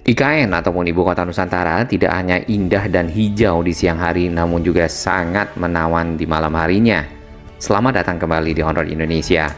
IKN ataupun Ibu Kota Nusantara tidak hanya indah dan hijau di siang hari, namun juga sangat menawan di malam harinya. Selamat datang kembali di Honor Indonesia.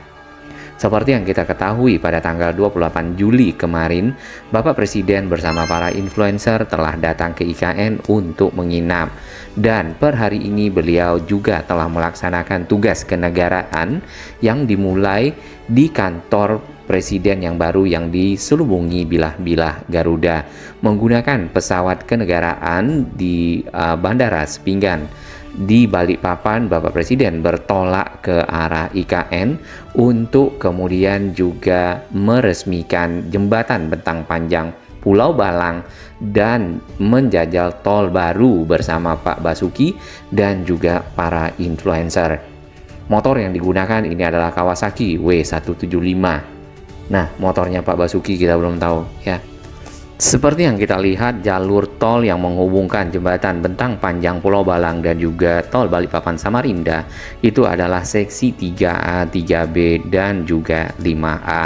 Seperti yang kita ketahui, pada tanggal 28 Juli kemarin, Bapak Presiden bersama para influencer telah datang ke IKN untuk menginap. Dan per hari ini beliau juga telah melaksanakan tugas kenegaraan yang dimulai di kantor Presiden yang baru yang diselubungi bilah-bilah Garuda menggunakan pesawat kenegaraan di Bandara Sepinggan. Di Balikpapan, Bapak Presiden bertolak ke arah IKN untuk kemudian juga meresmikan jembatan bentang panjang Pulau Balang dan menjajal tol baru bersama Pak Basuki dan juga para influencer. Motor yang digunakan ini adalah Kawasaki W175. Nah, motornya Pak Basuki kita belum tahu ya. Seperti yang kita lihat, jalur tol yang menghubungkan jembatan bentang panjang Pulau Balang dan juga tol Balikpapan Samarinda itu adalah seksi 3A, 3B, dan juga 5A.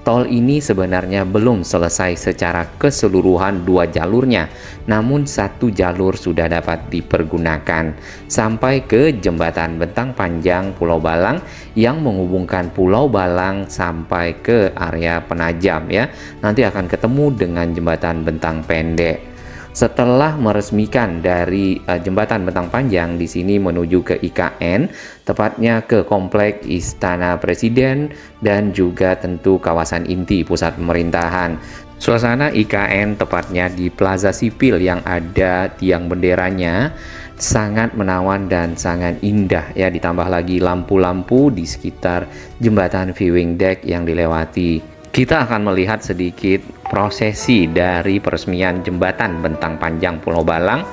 Tol ini sebenarnya belum selesai secara keseluruhan dua jalurnya, namun satu jalur sudah dapat dipergunakan sampai ke jembatan bentang panjang Pulau Balang yang menghubungkan Pulau Balang sampai ke area Penajam ya. Nanti akan ketemu dengan jembatan bentang pendek. Setelah meresmikan dari jembatan bentang panjang di sini menuju ke IKN, tepatnya ke komplek Istana Presiden dan juga tentu kawasan inti pusat pemerintahan. Suasana IKN tepatnya di Plaza Sipil yang ada tiang benderanya sangat menawan dan sangat indah ya, ditambah lagi lampu-lampu di sekitar jembatan viewing deck yang dilewati. Kita akan melihat sedikit prosesi dari peresmian jembatan bentang panjang Pulau Balang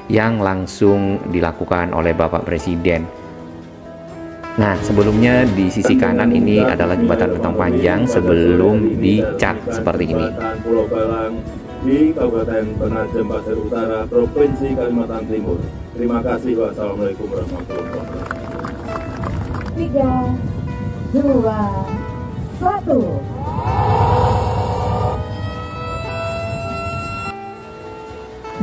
yang langsung dilakukan oleh Bapak Presiden. Nah, sebelumnya di sisi kanan ini adalah jembatan bentang panjang sebelum dicat seperti ini. Pulau Balang di Kabupaten Penajam Pasir Utara, Provinsi Kalimantan Timur. Terima kasih. Wassalamualaikum warahmatullahi wabarakatuh. 3, 2, 1.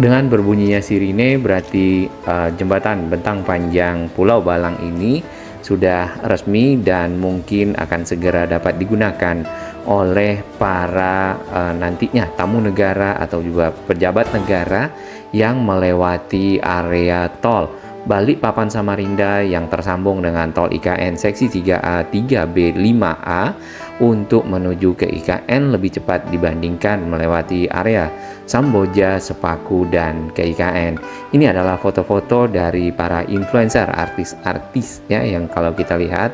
Dengan berbunyinya sirine berarti jembatan bentang panjang Pulau Balang ini sudah resmi dan mungkin akan segera dapat digunakan oleh para nantinya tamu negara atau juga pejabat negara yang melewati area tol Balikpapan Samarinda yang tersambung dengan tol IKN seksi 3A, 3B, 5A untuk menuju ke IKN lebih cepat dibandingkan melewati area Samboja, Sepaku, dan ke IKN. Ini adalah foto-foto dari para influencer, artis-artis ya, yang kalau kita lihat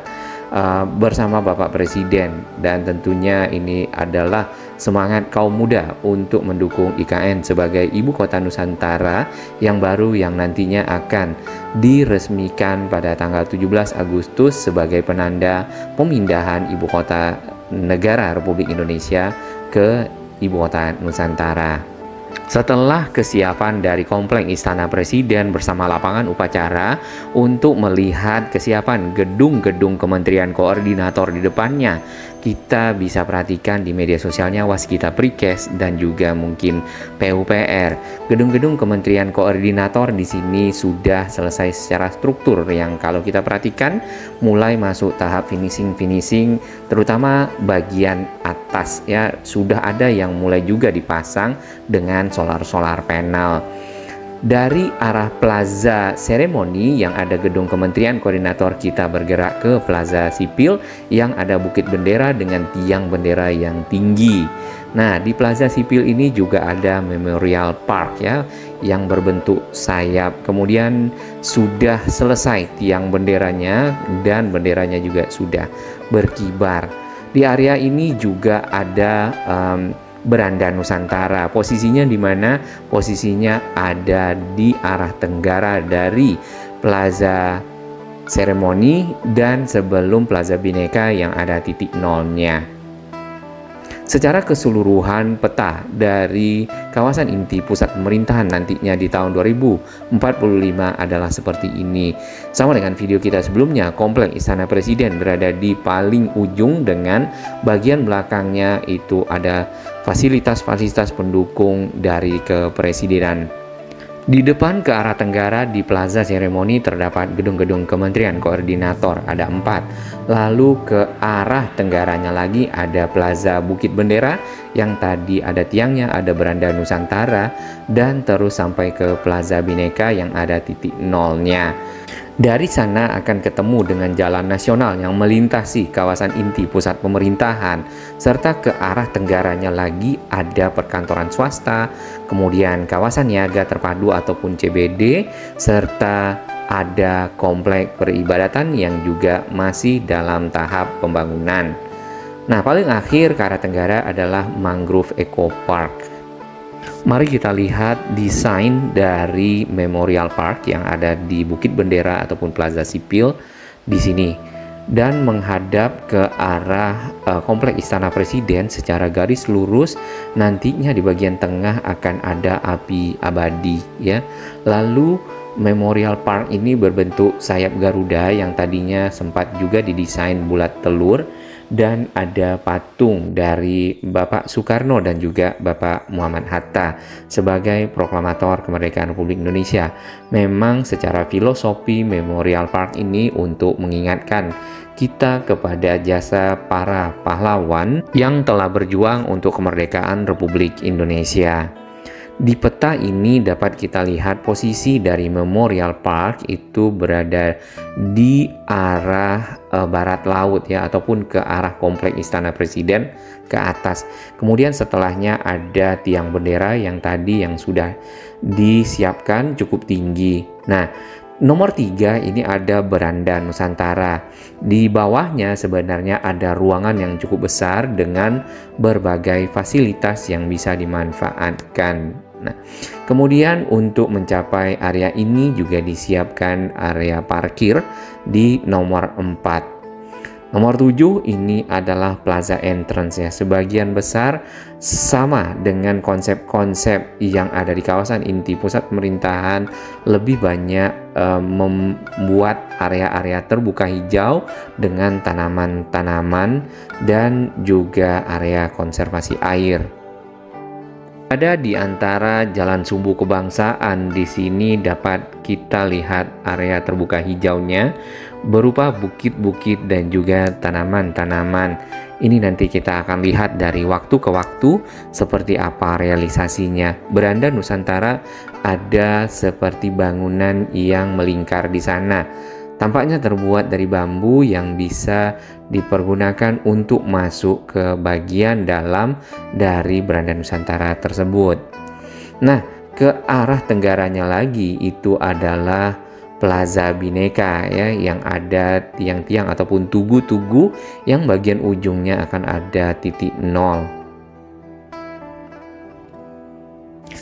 bersama Bapak Presiden, dan tentunya ini adalah semangat kaum muda untuk mendukung IKN sebagai Ibu Kota Nusantara yang baru yang nantinya akan diresmikan pada tanggal 17 Agustus sebagai penanda pemindahan Ibu Kota Negara Republik Indonesia ke Ibu Kota Nusantara. Setelah kesiapan dari komplek Istana Presiden bersama lapangan upacara untuk melihat kesiapan gedung-gedung kementerian koordinator di depannya, kita bisa perhatikan di media sosialnya Waskita Prikes dan juga mungkin PUPR. Gedung-gedung kementerian koordinator di sini sudah selesai secara struktur yang kalau kita perhatikan mulai masuk tahap finishing, terutama bagian atas ya, sudah ada yang mulai juga dipasang dengan solar panel. Dari arah Plaza Seremoni yang ada gedung Kementerian Koordinator, kita bergerak ke Plaza Sipil yang ada bukit bendera dengan tiang bendera yang tinggi. Nah, di Plaza Sipil ini juga ada Memorial Park ya yang berbentuk sayap. Kemudian sudah selesai tiang benderanya dan benderanya juga sudah berkibar. Di area ini juga ada Beranda Nusantara. Posisinya di mana? Posisinya ada di arah tenggara dari Plaza Seremoni dan sebelum Plaza Bhinneka yang ada titik nolnya. Secara keseluruhan peta dari kawasan inti pusat pemerintahan nantinya di tahun 2045 adalah seperti ini. Sama dengan video kita sebelumnya, komplek Istana Presiden berada di paling ujung dengan bagian belakangnya itu ada fasilitas-fasilitas pendukung dari kepresidenan. Di depan ke arah tenggara di Plaza Seremoni terdapat gedung-gedung Kementerian Koordinator, ada 4. Lalu ke arah tenggaranya lagi ada Plaza Bukit Bendera yang tadi ada tiangnya, ada beranda Nusantara, dan terus sampai ke Plaza Bhinneka yang ada titik nolnya. Dari sana akan ketemu dengan jalan nasional yang melintasi kawasan inti pusat pemerintahan, serta ke arah tenggaranya lagi ada perkantoran swasta, kemudian kawasan niaga terpadu ataupun CBD, serta ada komplek peribadatan yang juga masih dalam tahap pembangunan. Nah, paling akhir ke arah tenggara adalah Mangrove Eco Park. Mari kita lihat desain dari Memorial Park yang ada di Bukit Bendera ataupun Plaza Sipil di sini, dan menghadap ke arah komplek Istana Presiden secara garis lurus. Nantinya di bagian tengah akan ada api abadi ya. Lalu Memorial Park ini berbentuk sayap Garuda yang tadinya sempat juga didesain bulat telur, dan ada patung dari Bapak Soekarno dan juga Bapak Muhammad Hatta sebagai proklamator kemerdekaan Republik Indonesia. Memang secara filosofi Memorial Park ini untuk mengingatkan kita kepada jasa para pahlawan yang telah berjuang untuk kemerdekaan Republik Indonesia. Di peta ini dapat kita lihat posisi dari Memorial Park itu berada di arah barat laut ya, ataupun ke arah komplek Istana Presiden ke atas. Kemudian setelahnya ada tiang bendera yang tadi yang sudah disiapkan cukup tinggi. Nah, nomor 3 ini ada beranda Nusantara. Di bawahnya sebenarnya ada ruangan yang cukup besar dengan berbagai fasilitas yang bisa dimanfaatkan. Nah, kemudian untuk mencapai area ini juga disiapkan area parkir di nomor 4. Nomor 7 ini adalah Plaza Entrance ya. Sebagian besar sama dengan konsep-konsep yang ada di kawasan inti pusat pemerintahan, lebih banyak membuat area-area terbuka hijau dengan tanaman-tanaman dan juga area konservasi air. Ada di antara Jalan Sumbu Kebangsaan. Di sini dapat kita lihat area terbuka hijaunya berupa bukit-bukit dan juga tanaman-tanaman. Ini nanti kita akan lihat dari waktu ke waktu seperti apa realisasinya. Beranda Nusantara ada seperti bangunan yang melingkar di sana. Tampaknya terbuat dari bambu yang bisa dipergunakan untuk masuk ke bagian dalam dari beranda Nusantara tersebut. Nah, ke arah tenggaranya lagi itu adalah Plaza Bhinneka ya, yang ada tiang-tiang ataupun tugu-tugu yang bagian ujungnya akan ada titik nol.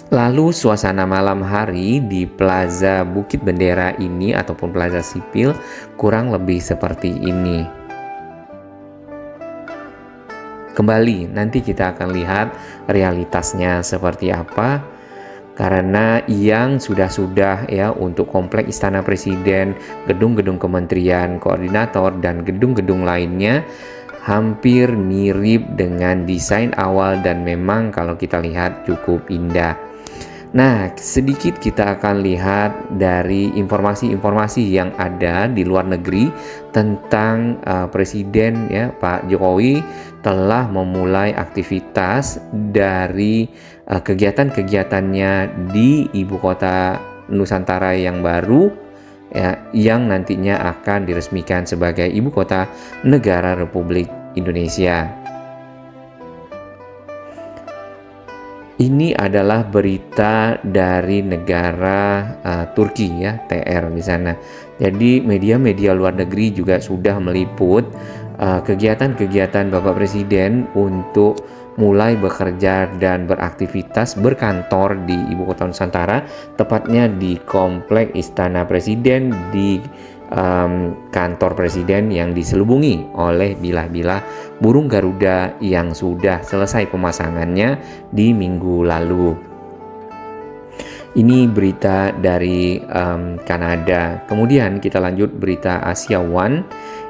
Lalu suasana malam hari di Plaza Bukit Bendera ini ataupun Plaza Sipil kurang lebih seperti ini. Kembali nanti kita akan lihat realitasnya seperti apa, karena yang sudah ya untuk komplek Istana Presiden, gedung-gedung Kementerian Koordinator dan gedung-gedung lainnya hampir mirip dengan desain awal dan memang kalau kita lihat cukup indah. Nah, sedikit kita akan lihat dari informasi-informasi yang ada di luar negeri tentang Presiden ya Pak Jokowi telah memulai aktivitas dari kegiatan-kegiatannya di ibu kota Nusantara yang baru ya, yang nantinya akan diresmikan sebagai ibu kota negara Republik Indonesia. Ini adalah berita dari negara Turki ya, TR di sana. Jadi media-media luar negeri juga sudah meliput kegiatan-kegiatan Bapak Presiden untuk mulai bekerja dan beraktivitas berkantor di Ibu Kota Nusantara, tepatnya di Komplek Istana Presiden di kantor Presiden yang diselubungi oleh bilah-bilah burung Garuda yang sudah selesai pemasangannya di minggu lalu. Ini berita dari Kanada. Kemudian kita lanjut berita Asia One.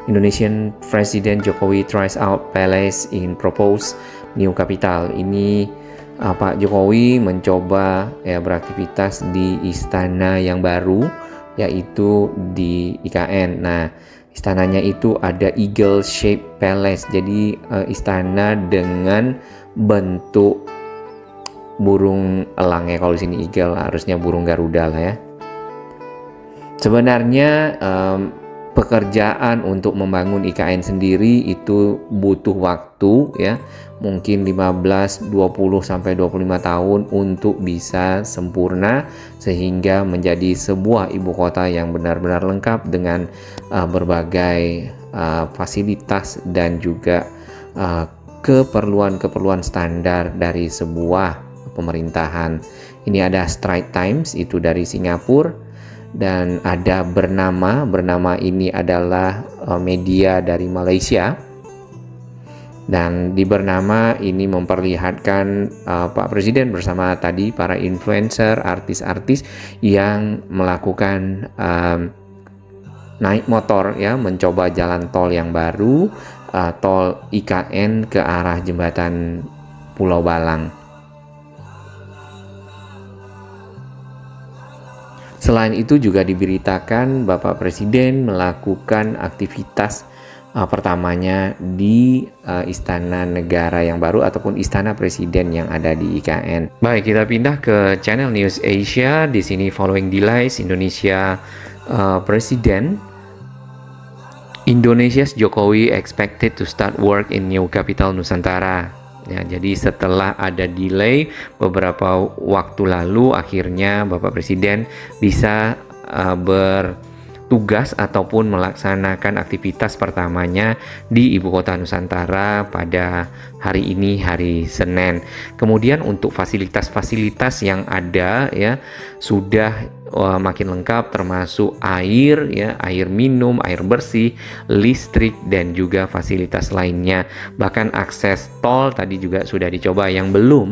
Indonesian President Jokowi tries out palace in proposed New Capital. Ini Pak Jokowi mencoba ya beraktivitas di istana yang baru, yaitu di IKN. Nah, istananya itu ada Eagle Shape Palace, jadi istana dengan bentuk burung elang ya. Kalau di sini eagle, harusnya burung Garuda lah ya. Sebenarnya pekerjaan untuk membangun IKN sendiri itu butuh waktu ya, mungkin 15, 20 sampai 25 tahun untuk bisa sempurna sehingga menjadi sebuah ibu kota yang benar-benar lengkap dengan berbagai fasilitas dan juga keperluan-keperluan standar dari sebuah pemerintahan. Ini ada Straits Times, itu dari Singapura. Dan ada Bernama ini adalah media dari Malaysia, dan di Bernama ini memperlihatkan Pak Presiden bersama tadi para influencer, artis-artis yang melakukan naik motor ya, mencoba jalan tol yang baru, tol IKN ke arah jembatan Pulau Balang. Selain itu juga diberitakan Bapak Presiden melakukan aktivitas pertamanya di Istana Negara yang baru ataupun Istana Presiden yang ada di IKN. Baik, kita pindah ke Channel News Asia. Di sini following delays Indonesia Presiden, Indonesia's Jokowi expected to start work in new capital Nusantara. Ya, jadi setelah ada delay beberapa waktu lalu, akhirnya Bapak Presiden bisa bertugas ataupun melaksanakan aktivitas pertamanya di Ibu Kota Nusantara pada hari ini, hari Senin. Kemudian untuk fasilitas-fasilitas yang ada ya sudah makin lengkap, termasuk air ya, air minum, air bersih, listrik, dan juga fasilitas lainnya. Bahkan akses tol tadi juga sudah dicoba. Yang belum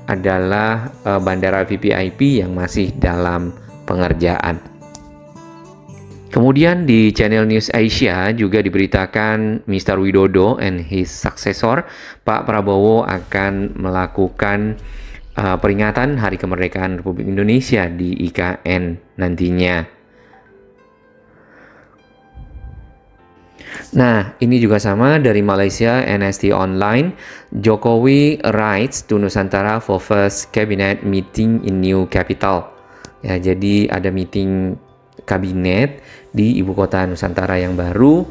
adalah bandara VVIP yang masih dalam pengerjaan. Kemudian di Channel News Asia juga diberitakan Mr. Widodo and his successor Pak Prabowo akan melakukan peringatan Hari Kemerdekaan Republik Indonesia di IKN nantinya. Nah, ini juga sama dari Malaysia, NST Online. Jokowi rides to Nusantara for first cabinet meeting in new capital. Ya, jadi ada meeting kabinet di ibu kota Nusantara yang baru.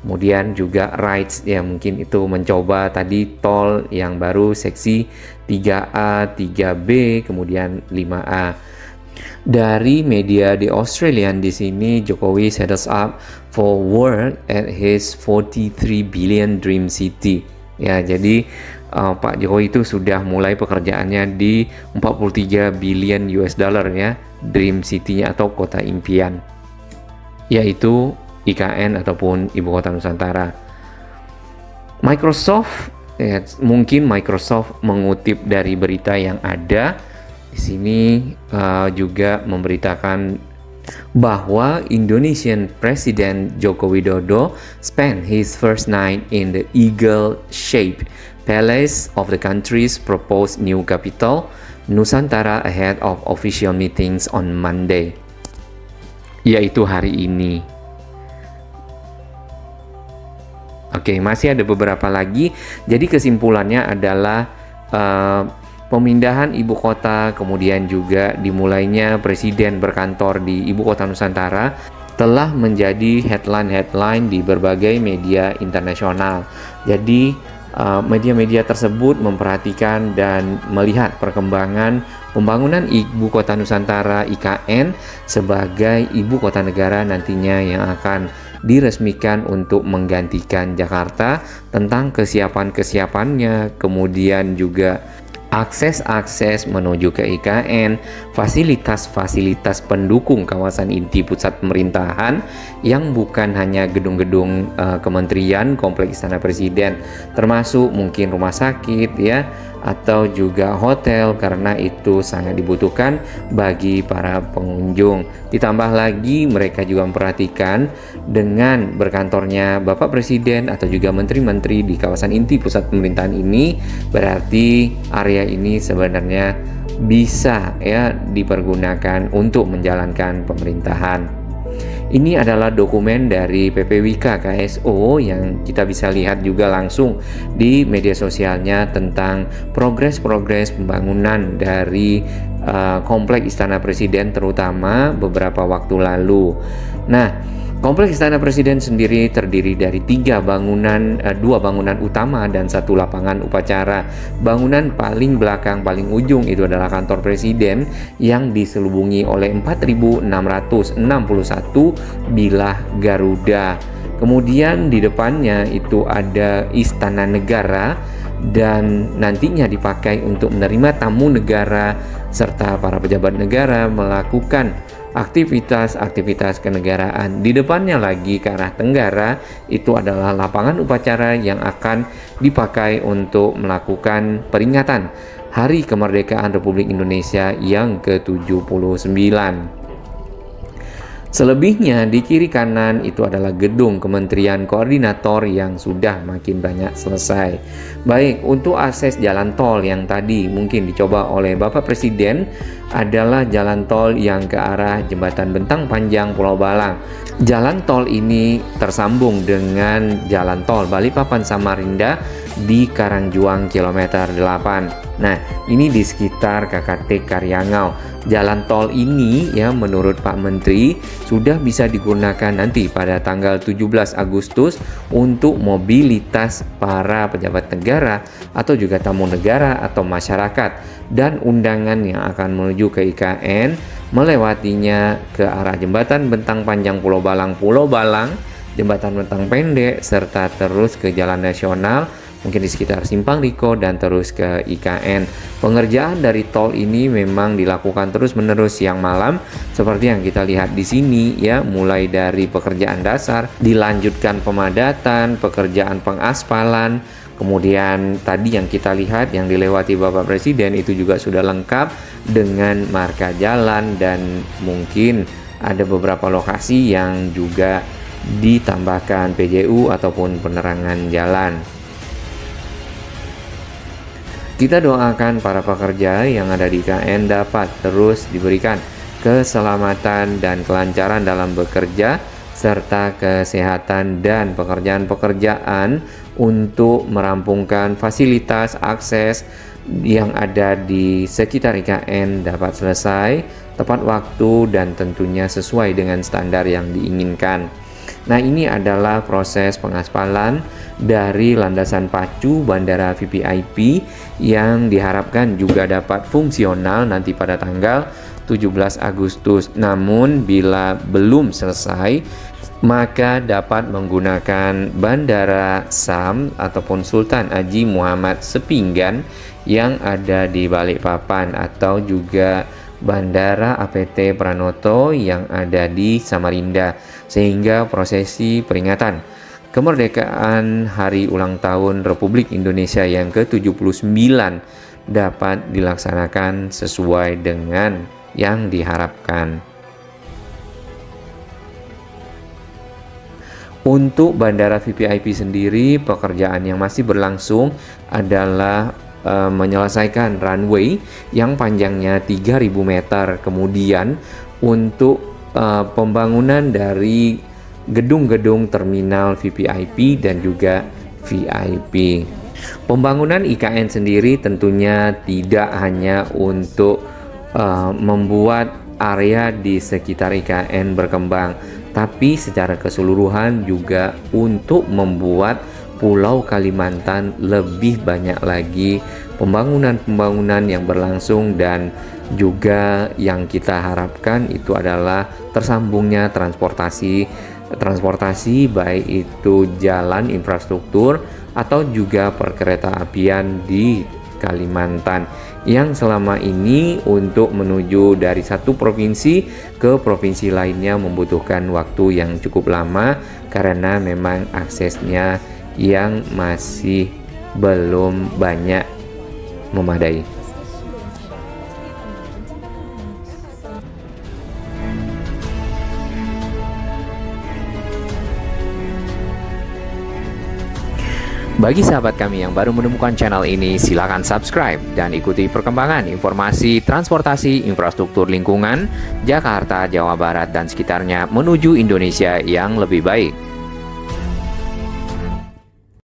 Kemudian juga rides ya, mungkin itu mencoba tadi tol yang baru seksi 3A, 3B, kemudian 5A. Dari media di Australian di sini, Jokowi settles up for work at his 43 billion dream city. Ya, jadi Pak Jokowi itu sudah mulai pekerjaannya di 43 billion US dollar ya, dream city-nya atau kota impian, yaitu IKN ataupun Ibu Kota Nusantara. Microsoft ya, mungkin Microsoft mengutip dari berita yang ada di sini juga memberitakan bahwa Indonesian President Joko Widodo spent his first night in the Eagle-shaped palace of the country's proposed new capital, Nusantara, ahead of official meetings on Monday, yaitu hari ini. Oke, masih ada beberapa lagi. Jadi kesimpulannya adalah pemindahan ibu kota, kemudian juga dimulainya presiden berkantor di ibu kota Nusantara telah menjadi headline-headline di berbagai media internasional. Jadi media-media tersebut memperhatikan dan melihat perkembangan pembangunan ibu kota Nusantara IKN sebagai ibu kota negara nantinya yang akan diresmikan untuk menggantikan Jakarta, tentang kesiapan-kesiapannya, kemudian juga akses-akses menuju ke IKN, fasilitas-fasilitas pendukung kawasan inti pusat pemerintahan yang bukan hanya gedung-gedung kementerian, kompleks Istana Presiden, termasuk mungkin rumah sakit ya, atau juga hotel karena itu sangat dibutuhkan bagi para pengunjung. Ditambah lagi mereka juga memperhatikan dengan berkantornya Bapak Presiden atau juga menteri-menteri di kawasan inti pusat pemerintahan ini, berarti area ini sebenarnya bisa ya dipergunakan untuk menjalankan pemerintahan. Ini adalah dokumen dari PPWK KSO yang kita bisa lihat juga langsung di media sosialnya tentang progres-progres pembangunan dari kompleks Istana Presiden terutama beberapa waktu lalu. Nah, kompleks Istana Presiden sendiri terdiri dari dua bangunan utama dan satu lapangan upacara. Bangunan paling belakang, paling ujung itu adalah kantor Presiden yang diselubungi oleh 4.661 bilah Garuda. Kemudian di depannya itu ada Istana Negara dan nantinya dipakai untuk menerima tamu negara serta para pejabat negara melakukan aktivitas-aktivitas kenegaraan. Di depannya lagi ke arah tenggara itu adalah lapangan upacara yang akan dipakai untuk melakukan peringatan Hari Kemerdekaan Republik Indonesia yang ke-79. Selebihnya di kiri kanan itu adalah gedung Kementerian Koordinator yang sudah makin banyak selesai. Baik, untuk akses jalan tol yang tadi mungkin dicoba oleh Bapak Presiden adalah jalan tol yang ke arah Jembatan Bentang Panjang Pulau Balang. Jalan tol ini tersambung dengan jalan tol Balikpapan Samarinda di Karangjuang kilometer 8. Nah, ini di sekitar KKT Karyangau. Jalan tol ini ya menurut Pak Menteri sudah bisa digunakan nanti pada tanggal 17 Agustus untuk mobilitas para pejabat negara atau juga tamu negara atau masyarakat dan undangan yang akan menuju ke IKN melewatinya ke arah Jembatan Bentang Panjang Pulau Balang, Jembatan Bentang Pendek serta terus ke Jalan Nasional mungkin di sekitar Simpang Riko dan terus ke IKN. Pengerjaan dari tol ini memang dilakukan terus-menerus siang malam seperti yang kita lihat di sini ya, mulai dari pekerjaan dasar, dilanjutkan pemadatan, pekerjaan pengaspalan, kemudian tadi yang kita lihat yang dilewati Bapak Presiden itu juga sudah lengkap dengan marka jalan dan mungkin ada beberapa lokasi yang juga ditambahkan PJU ataupun penerangan jalan. Kita doakan para pekerja yang ada di IKN dapat terus diberikan keselamatan dan kelancaran dalam bekerja serta kesehatan dan pekerjaan-pekerjaan untuk merampungkan fasilitas akses yang ada di sekitar IKN dapat selesai tepat waktu dan tentunya sesuai dengan standar yang diinginkan. Nah, ini adalah proses pengaspalan dari landasan pacu Bandara VVIP yang diharapkan juga dapat fungsional nanti pada tanggal 17 Agustus. Namun bila belum selesai, maka dapat menggunakan Bandara SAM ataupun Sultan Haji Muhammad Sepinggan yang ada di Balikpapan atau juga Bandara APT Pranoto yang ada di Samarinda, sehingga prosesi peringatan kemerdekaan Hari Ulang Tahun Republik Indonesia yang ke-79 dapat dilaksanakan sesuai dengan yang diharapkan. Untuk Bandara VVIP sendiri, pekerjaan yang masih berlangsung adalah menyelesaikan runway yang panjangnya 3.000 meter, kemudian untuk pembangunan dari gedung-gedung terminal VVIP dan juga VIP. Pembangunan IKN sendiri tentunya tidak hanya untuk membuat area di sekitar IKN berkembang, tapi secara keseluruhan juga untuk membuat Pulau Kalimantan lebih banyak lagi pembangunan-pembangunan yang berlangsung, dan juga yang kita harapkan itu adalah tersambungnya transportasi baik itu jalan infrastruktur atau juga perkereta-apian di Kalimantan yang selama ini untuk menuju dari satu provinsi ke provinsi lainnya membutuhkan waktu yang cukup lama karena memang aksesnya yang masih belum banyak memadai. Bagi sahabat kami yang baru menemukan channel ini, silakan subscribe dan ikuti perkembangan informasi transportasi infrastruktur lingkungan Jakarta, Jawa Barat, dan sekitarnya menuju Indonesia yang lebih baik.